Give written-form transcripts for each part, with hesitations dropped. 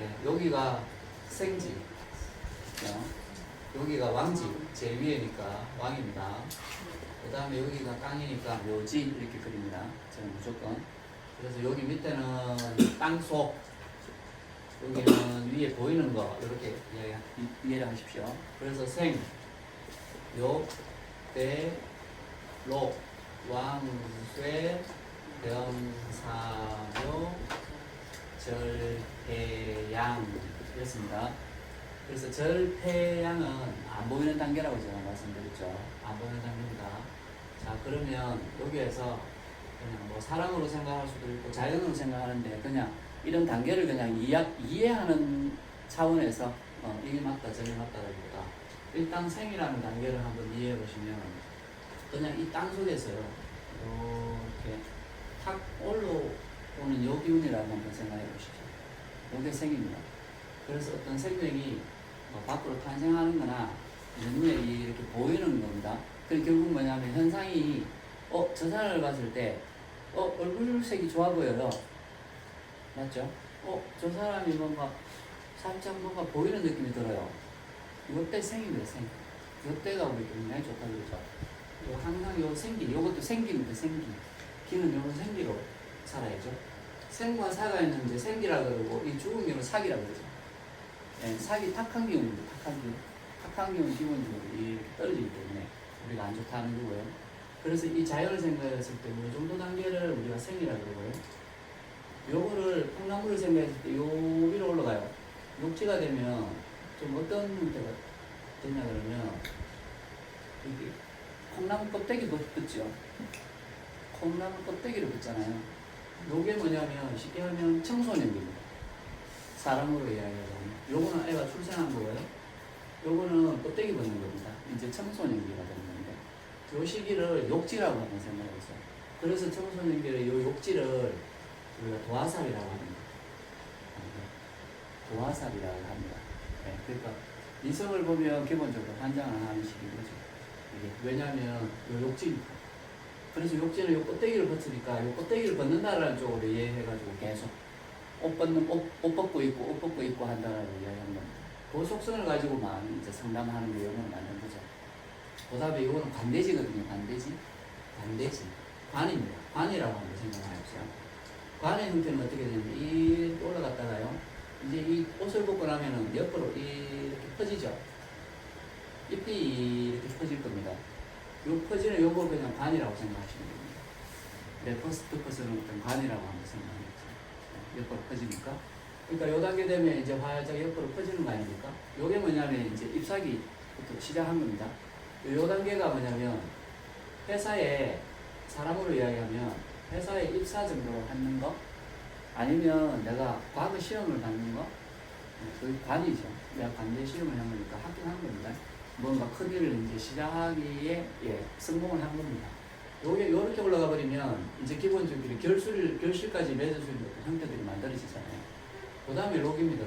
네, 여기가 생지, 여기가 왕지, 제일 위에니까 왕입니다. 그 다음에 여기가 깡이니까 묘지 이렇게 그립니다. 저는 무조건. 그래서 여기 밑에는 땅속, 여기는 위에 보이는 거 이렇게 이해를 하십시오. 그래서 생, 요, 대, 록, 왕, 쇠, 병사묘, 절패양 이렇습니다. 그래서 절패양은 안 보이는 단계라고 제가 말씀드렸죠. 안 보이는 단계입니다. 자, 그러면 여기에서 그냥 뭐 사랑으로 생각할 수도 있고 자연으로 생각하는데 그냥 이런 단계를 그냥 이해하는 차원에서 이게 맞다 저게 맞다라기보다 일단 생이라는 단계를 한번 이해해 보시면 그냥 이 땅 속에서요 이렇게 탁 올라오는 요 기운이라고 한번 생각해 보시죠. 이게 생입니다. 그래서 어떤 생명이 밖으로 탄생하는 거나 눈에 이렇게 보이는 겁니다. 그 결국 뭐냐면 현상이 저 사람을 봤을 때 얼굴색이 좋아 보여요. 맞죠? 저 사람이 뭔가 살짝 뭔가 보이는 느낌이 들어요. 이때 생입니다. 생. 이때가 우리 굉장히 좋다고 그러죠. 항상 요 생기, 요것도 생기입니다. 생기. 기는 요런 생기로 살아야죠. 생과 사가 있는데 생기라 그러고 이 죽은 기는 사기라 그러죠. 네, 사기 탁한 기운입니다. 탁한 기운. 탁한 기운 기본적으로 이렇게 떨어지기 때문에 우리가 안 좋다는 거고요. 그래서 이 자연을 생각했을 때 어느 정도 단계를 우리가 생이라 그러고요. 요거를 콩나물을 생각했을 때 요 위로 올라가요. 녹지가 되면 좀 어떤 형태가 되냐 그러면 이게 콩나물 껍데기 붙죠. 콩나물 껍데기를 붙잖아요. 요게 뭐냐면 쉽게 하면 청소년기입니다. 사람으로 이야기하자면 요거는 애가 출생한 거고요. 요거는 껍데기 붙는 겁니다. 이제 청소년기가 되는 건데 요 시기를 욕지라고 한번 생각해보세요. 그래서 청소년기의 요 욕지를 우리가 도화살이라고 합니다. 도화살이라고 합니다. 네, 그러니까 이성을 보면 기본적으로 환장을 하는 시기인 거죠. 이게 왜냐하면 요 욕지니까. 그래서 욕지는 요 껍데기를 벗으니까 요 껍데기를 벗는다라는 쪽으로 이해해가지고 계속 옷 벗고 입고 한다라고 이야기하는 겁니다. 그 속성을 가지고만 이제 상담하는 내용을 만든 거죠. 그 다음에 이거는 관대지거든요. 관대지. 관입니다. 관이라고 한번 생각해보세요. 관의 형태는 어떻게 되냐면 이렇게 올라갔다가요. 이제 이 옷을 벗고 나면은 옆으로 이렇게 퍼지죠. 잎이 이렇게 퍼질 겁니다. 요 퍼지는 요거 그냥 관이라고 생각하시면 됩니다. 레퍼스트 퍼스는 어떤 관이라고 한번 생각해보세요. 옆으로 퍼지니까. 그러니까 요 단계 되면 이제 활짝 옆으로 퍼지는 거 아닙니까? 요게 뭐냐면 이제 잎사귀부터 시작한 겁니다. 요 단계가 뭐냐면 회사에 사람으로 이야기하면 회사에 입사 정도로 하는 거 아니면 내가 과거 시험을 받는 거 그게 관이죠. 내가 관대 시험을 한 거니까 합격한 겁니다. 뭔가 큰 일을 이제 시작하기에 성공을 한 겁니다. 요게 요렇게 올라가 버리면 이제 기본적으로 결실까지 맺을 수 있는 형태들이 만들어지잖아요. 그 다음에 록입니다.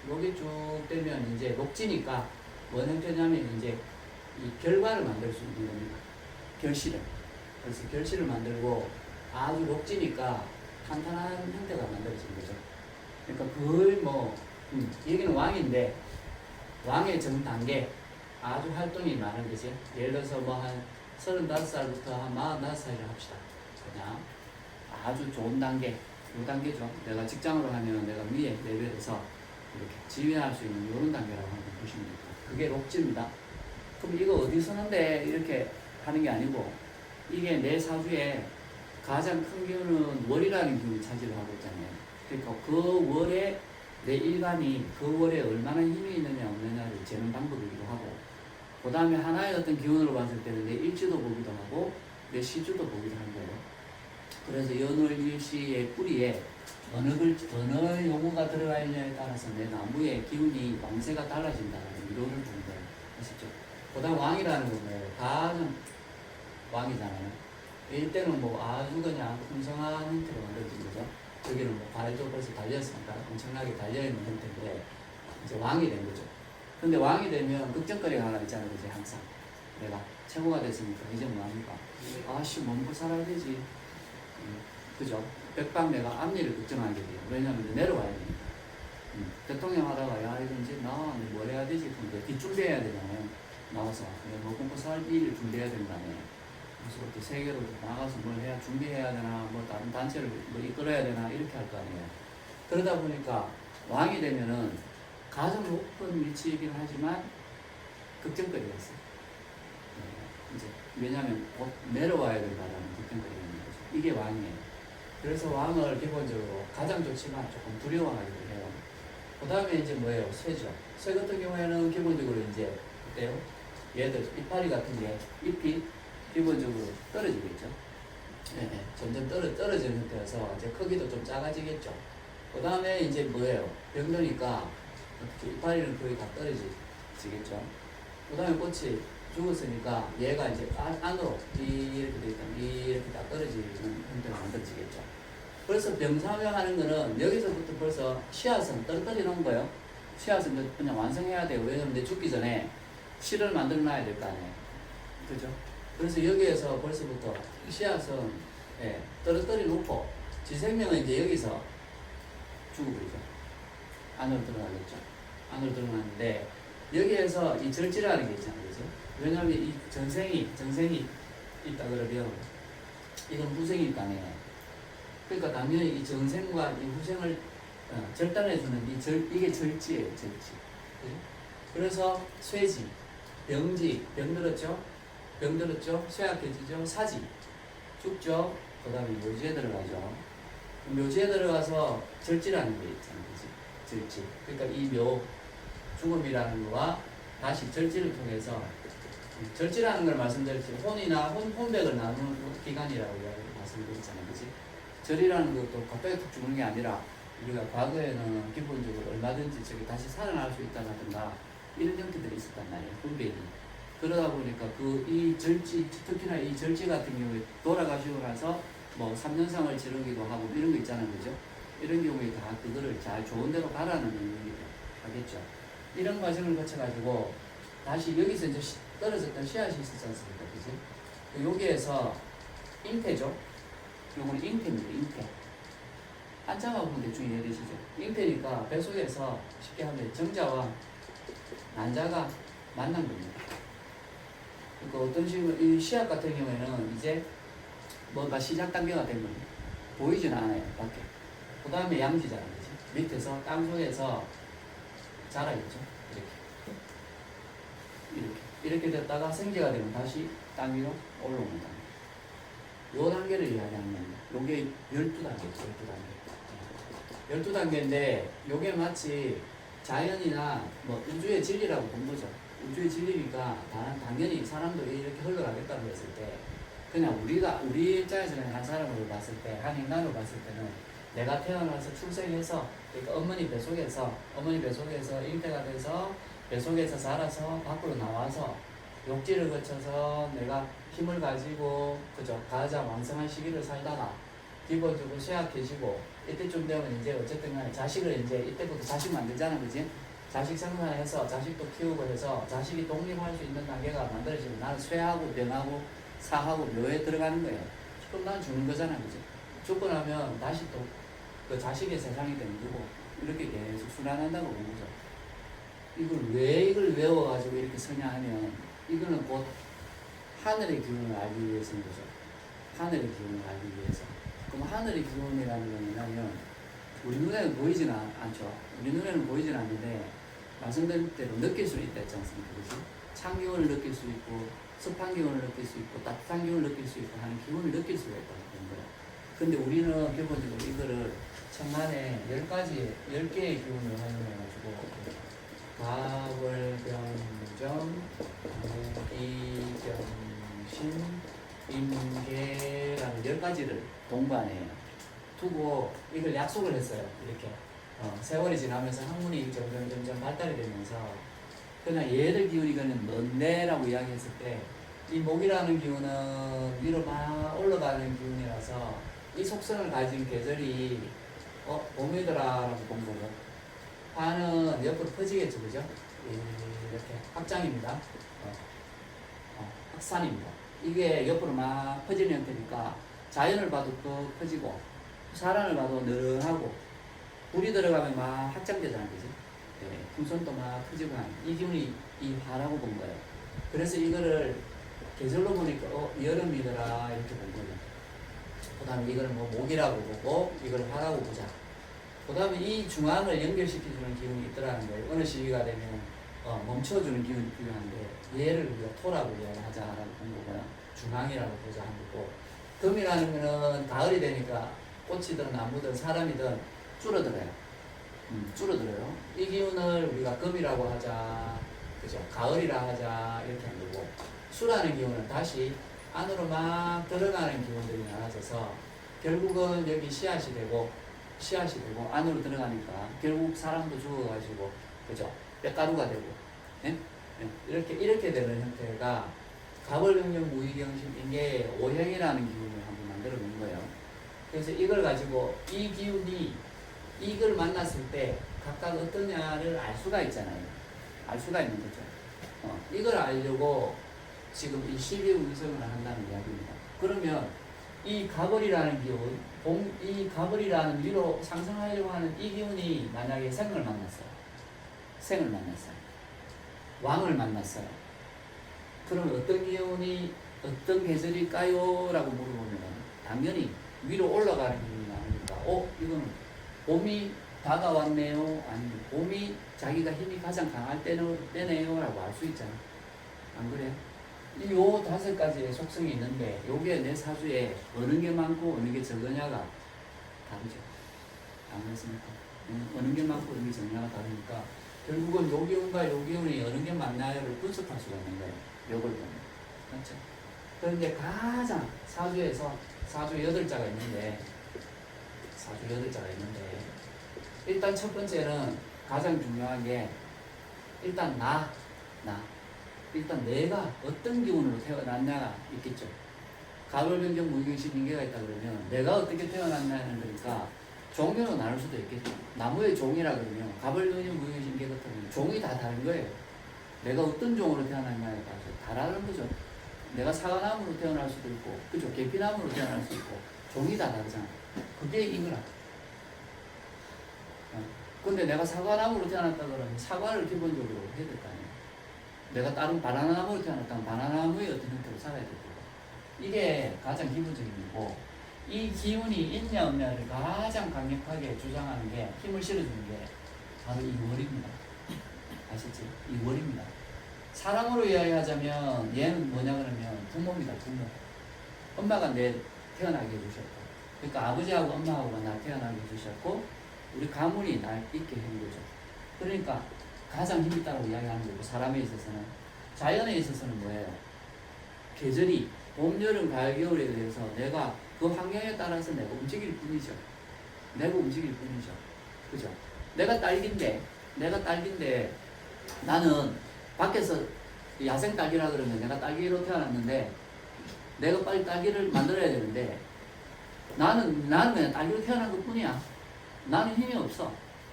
록이 쭉 되면 이제 녹지니까 뭔 형태냐면 이제 이 결과를 만들 수 있는 겁니다. 결실을. 그래서 결실을 만들고 아주 녹지니까 탄탄한 형태가 만들어진 거죠. 그러니까 거의 여기는 왕인데 왕의 전 단계 아주 활동이 많은 거지. 예를 들어서 한 35살부터 한 45살이라 합시다. 그냥 아주 좋은 단계, 요 단계죠. 내가 직장으로 하면 내가 위에 레벨에서 이렇게 지휘할 수 있는 이런 단계라고 한번 보시면 됩니다. 그게 록지입니다. 그럼 이거 어디 서는데 이렇게 하는 게 아니고 이게 내 사주에 가장 큰 기운은 월이라는 기운이 차지를 하고 있잖아요. 그러니까 그 월에 내 일간이 그 월에 얼마나 힘이 있느냐 없느냐를 재는 방법이기도 하고 그 다음에 하나의 어떤 기운으로 봤을 때는 내 일지도 보기도 하고 내 시주도 보기도 한 거예요. 그래서 연월 일시의 뿌리에 어느 용어가 들어가 있냐에 따라서 내 나무의 기운이 왕세가 달라진다는 이론을 보는 거예요. 아시죠? 그 다음 왕이라는 건 가장 왕이잖아요. 이때는 아주 그냥 풍성한 형태로 만들어진 거죠. 저기는 발도 벌써 달렸으니까 엄청나게 달려있는 형태인데 이제 왕이 된 거죠. 근데 왕이 되면 걱정거리가 하나 있잖아요. 이제 항상 내가 최고가 됐으니까 이제 뭐합니까? 아씨 몸고 살아야 되지. 그죠? 백방 내가 앞일을 걱정하게 돼요. 왜냐하면 내려와야 되니까. 그 대통령 하다가 야 이거 이제 나 뭘 해야 되지? 그럼 뒷준비해야 되잖아요. 나와서 뭐 공부 살 일을 준비해야 된다네. 그래서 그렇게 세계로 나가서 뭘 해야 준비해야 되나 뭐 다른 단체를 뭐 이끌어야 되나 이렇게 할 거 아니에요. 그러다 보니까 왕이 되면은 가장 높은 위치이긴 하지만 걱정거리가 있어요. 이제 왜냐하면 곧 내려와야 된다라는 걱정거리가 있는 거죠. 이게 왕이에요. 그래서 왕을 기본적으로 가장 좋지만 조금 두려워하기도 해요. 그 다음에 이제 뭐예요? 쇠죠. 쇠 같은 경우에는 기본적으로 이제 어때요? 얘들 이파리 같은 게 잎이 기본적으로 떨어지겠죠. 네, 점점 떨어지는 형태여서 이제 크기도 좀 작아지겠죠. 그 다음에 이제 뭐예요? 병드니까 어떻게 이파리는 거의 다 떨어지겠죠. 그 다음에 꽃이 죽었으니까 얘가 이제 안으로 이렇게 돼 있다, 이렇게 다 떨어지는 형태가 만들어지겠죠. 그래서 병사명하는 거는 여기서부터 벌써 씨앗은 떨어뜨려 놓은 거예요. 씨앗은 그냥 완성해야 돼요. 왜냐면 내 죽기 전에 씨를 만들어 놔야 될 거 아니에요. 그죠? 그래서 여기에서 벌써부터 씨앗은 떨어뜨려 놓고 지 생명은 이제 여기서 죽어버리죠. 안으로 들어가겠죠. 안으로 들어가는데 여기에서 이 절지라는 게 있잖아요. 그죠? 왜냐하면 이 정생이 있다 그러면 이건 후생일 거 아니에요. 그러니까 당연히 이 정생과 이 후생을 절단해주는 이게 절지예요. 절지. 그죠? 그래서 쇠지, 병지, 병들었죠? 쇠약해지죠? 사지, 죽죠? 그 다음에 묘지에 들어가죠. 묘지에 들어가서 절지라는 게 있잖아요. 그치? 절지. 그러니까 이 죽음이라는 거와 다시 절지를 통해서 절지라는 걸 말씀드렸죠. 혼이나 혼백을 나누는 기간이라고 말씀드렸잖아요. 그치? 절이라는 것도 갑자기 툭 죽는 게 아니라 우리가 과거에는 기본적으로 얼마든지 저기 다시 살아날 수 있다든가 이런 형태들이 있었단 말이에요. 분별이. 그러다 보니까 이 절지, 특히나 이 절지 같은 경우에 돌아가시고 나서 뭐 3년상을 지르기도 하고 이런 거 있잖아요. 그죠? 이런 경우에 다 그거를 잘 좋은 데로 가라는 의미로 하겠죠. 이런 과정을 거쳐가지고 다시 여기서 이제 떨어졌던 씨앗이 있었지 않습니까? 그지? 여기에서 잉태죠? 요거는 잉태입니다. 잉태. 한자가 보면 대충 이해되시죠? 잉태니까 뱃속에서 쉽게 하면 정자와 난자가 만난 겁니다. 그러니까 어떤 식으로 이 씨앗 같은 경우에는 이제 뭔가 시작 단계가 된 겁니다. 보이지는 않아요. 밖에. 그 다음에 양지잖아요. 그치? 밑에서 땅속에서 자라겠죠. 이렇게 됐다가 생기가 되면 다시 땅 위로 올라옵니다. 요 단계를 이야기하는 겁니다. 요게 12단계죠. 12단계. 12단계인데 요게 마치 자연이나 뭐 우주의 진리라고 본 거죠. 우주의 진리니까 당연히 사람도 이렇게 흘러가겠다고 했을 때 그냥 우리 입장에서는 한 사람으로 봤을 때, 한 인간으로 봤을 때는 내가 태어나서 출생해서 그러니까 어머니 뱃속에서 잉태가 돼서 뱃속에서 자라서 밖으로 나와서 욕지를 거쳐서 내가 힘을 가지고 그죠 가장 왕성한 시기를 살다가 기본적으로 쇠약해지고 이때쯤 되면 이제 어쨌든 간에 자식을 이제 이때부터 자식 만들잖아. 그지? 자식 생산해서 자식도 키우고 해서 자식이 독립할 수 있는 단계가 만들어지면 나는 쇠하고 병하고 사하고 묘에 들어가는 거예요. 그럼 난 죽는 거잖아. 그지? 죽고 나면 다시 또 그 자식의 세상이 되는 거고 이렇게 계속 순환한다고 보는 거죠. 이걸 외워가지고 이렇게 서냐하면 이거는 곧 하늘의 기운을 알기 위해서인 거죠. 하늘의 기운을 알기 위해서. 그럼 하늘의 기운이라는 건 뭐냐면 우리 눈에는 보이지는 않죠. 우리 눈에는 보이지는 않는데 말씀드린 대로 느낄 수 있다 했지 않습니까? 그렇지? 찬 기운을 느낄 수 있고 습한 기운을 느낄 수 있고 따뜻한 기운을 느낄 수 있고 하는 기운을 느낄 수가 있다는 거예요. 근데 우리는 기본적으로 이거를 천간에 10개의 기운을 활용해가지고 가월병정, 이병신, 임계라는 10가지를 동반에 두고 이걸 약속을 했어요. 이렇게 세월이 지나면서 학문이 점점 발달이 되면서 그냥 얘들 기운이 그냥 뭔데라고 이야기했을 때 이 목이라는 기운은 위로 막 올라가는 기운이라서 이 속성을 가진 계절이 봄이더라라고 본 거죠. 화는 옆으로 퍼지겠죠, 그죠? 이렇게 확장입니다. 확산입니다. 이게 옆으로 막 퍼지는 형태니까 자연을 봐도 더 퍼지고 사람을 봐도 늘하고 불이 들어가면 막 확장되잖아요, 그죠? 때 풍선도 막 터지고 하는 이 기운이 이 화라고 본 거예요. 그래서 이거를 계절로 보니까 여름이더라 이렇게 본 거예요. 그 다음에 이걸 뭐 목이라고 보고 이걸 화라고 보자. 그 다음에 이 중앙을 연결시켜주는 기운이 있더라는 거예요. 어느 시기가 되면 멈춰주는 기운이 필요한데 얘를 우리가 토라고 이야기하자라고 본 거고요. 중앙이라고 보자 한 거고, 금이라는 거는 가을이 되니까 꽃이든 나무든 사람이든 줄어들어요. 줄어들어요. 이 기운을 우리가 금이라고 하자, 그죠? 가을이라 하자 이렇게 한 거고, 수라는 기운은 다시 안으로 막 들어가는 기운들이 많아져서 결국은 여기 씨앗이 되고 안으로 들어가니까 결국 사람도 죽어가지고, 그죠? 뼈가루가 되고, 예? 예. 이렇게 되는 형태가 가벌경정 무의경신인 게 오행이라는 기운을 한번 만들어 놓은 거예요. 그래서 이걸 가지고 이 기운이 이걸 만났을 때 각각 어떠냐를 알 수가 있잖아요. 알 수가 있는 거죠. 이걸 알려고 지금 이 12운성을 한다는 이야기입니다. 그러면 이 가벌이라는 기운, 이 가벌이라는 위로 상승하려고 하는 이 기운이 만약에 생을 만났어요. 왕을 만났어요. 그럼 어떤 기운이 어떤 계절일까요? 라고 물어보면 당연히 위로 올라가는 기운이 나오니까 이거는 봄이 다가왔네요. 아니면 봄이 자기가 힘이 가장 강할 때네요. 라고 알 수 있잖아. 안 그래요? 요 5가지의 속성이 있는데 요게 내 사주에 어느 게 많고 어느 게 적으냐가 다르죠. 안 그렇습니까? 어느 게 많고 어느 게 적냐가 다르니까 결국은 요 기운과 요 기운이 어느 게 맞나요를 분석할 수가 있는 거예요. 요걸 보면. 그렇죠? 그런데 가장 사주에서 사주 8자가 있는데 일단 첫 번째는 가장 중요한 게 일단 일단 내가 어떤 기운으로 태어났냐가 있겠죠. 가벌경정 무의경신 인계가 있다 그러면 내가 어떻게 태어났냐는 거니까 종류로 나눌 수도 있겠죠. 나무의 종이라 그러면 가벌경정 무의경신 인계 같은 종이 다 다른 거예요. 내가 어떤 종으로 태어났냐에 따라서 다른 거죠. 내가 사과나무로 태어날 수도 있고, 그죠? 계피나무로 태어날 수도 있고, 종이 다 다르잖아. 그게 이거라. 근데 내가 사과나무로 태어났다 그러면 사과를 기본적으로 해야 될 거 아니에요. 내가 다른 바나나나무로 태어났다면 바나나나무의 어떤 형태로 살아야 될 거고. 이게 가장 기본적인 거고, 이 기운이 있냐 없냐를 가장 강력하게 주장하는 게, 힘을 실어주는 게 바로 이 월입니다. 아시지? 이 월입니다. 사람으로 이야기하자면 얘는 뭐냐 그러면 부모입니다. 부모. 엄마가 내 태어나게 해주셨고, 그러니까 아버지하고 엄마하고 날 태어나게 해주셨고, 우리 가문이 날 있게 한 거죠. 그러니까 가장 힘이 있다고 이야기하는 거고, 사람에 있어서는. 자연에 있어서는 뭐예요? 계절이 봄, 여름, 가을, 겨울에 대해서 내가 그 환경에 따라서 내가 움직일 뿐이죠. 그죠? 내가 딸기인데 나는 밖에서 야생 딸기라 그러면 내가 딸기로 태어났는데 내가 빨리 딸기를 만들어야 되는데 나는 그냥 딸기로 태어난 것 뿐이야. 나는 힘이 없어.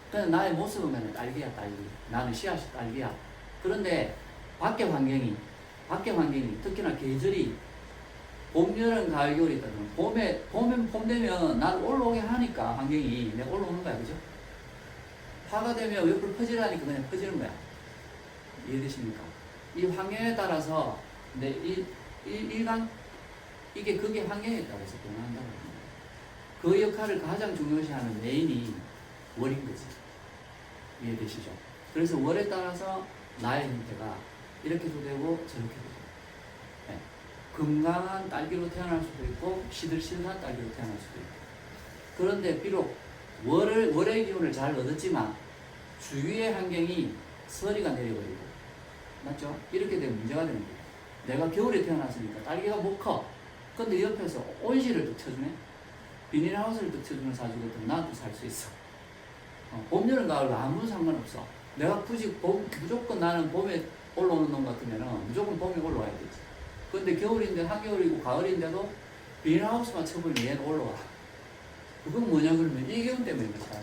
그냥 나의 모습은 그냥 딸기야, 딸기. 나는 씨앗이 딸기야. 그런데 밖의 환경이 특히나 계절이 봄, 여름, 가을, 겨울이 있다 그러면 봄 되면 나를 올라오게 하니까 환경이 내가 올라오는 거야. 그죠? 화가 되면 옆으로 퍼지라니까 그냥 퍼지는 거야. 이해되십니까? 이 환경에 따라서 이게 그게 환경에 따라서 변한다고 합니다. 그 역할을 가장 중요시하는 메인이 월인 거지. 이해되시죠? 그래서 월에 따라서 나의 형태가 이렇게도 되고 저렇게도 되고, 네. 건강한 딸기로 태어날 수도 있고 시들시들한 딸기로 태어날 수도 있고. 그런데 비록 월의 기운을 잘 얻었지만 주위의 환경이 서리가 내려버리고, 맞죠? 이렇게 되면 문제가 되는 거예요. 내가 겨울에 태어났으니까 딸기가 못 커. 근데 옆에서 온실을 또 쳐주네? 비닐하우스를 또 쳐주는 사주 같으면 나도 살 수 있어. 봄, 여름, 가을 아무 상관없어. 내가 굳이 무조건 나는 봄에 올라오는 놈 같으면 무조건 봄에 올라와야 되지. 근데 겨울인데 한겨울이고 가을인데도 비닐하우스만 쳐버리면 얘는 올라와. 그건 뭐냐 그러면 이 기운 때문에 그렇다.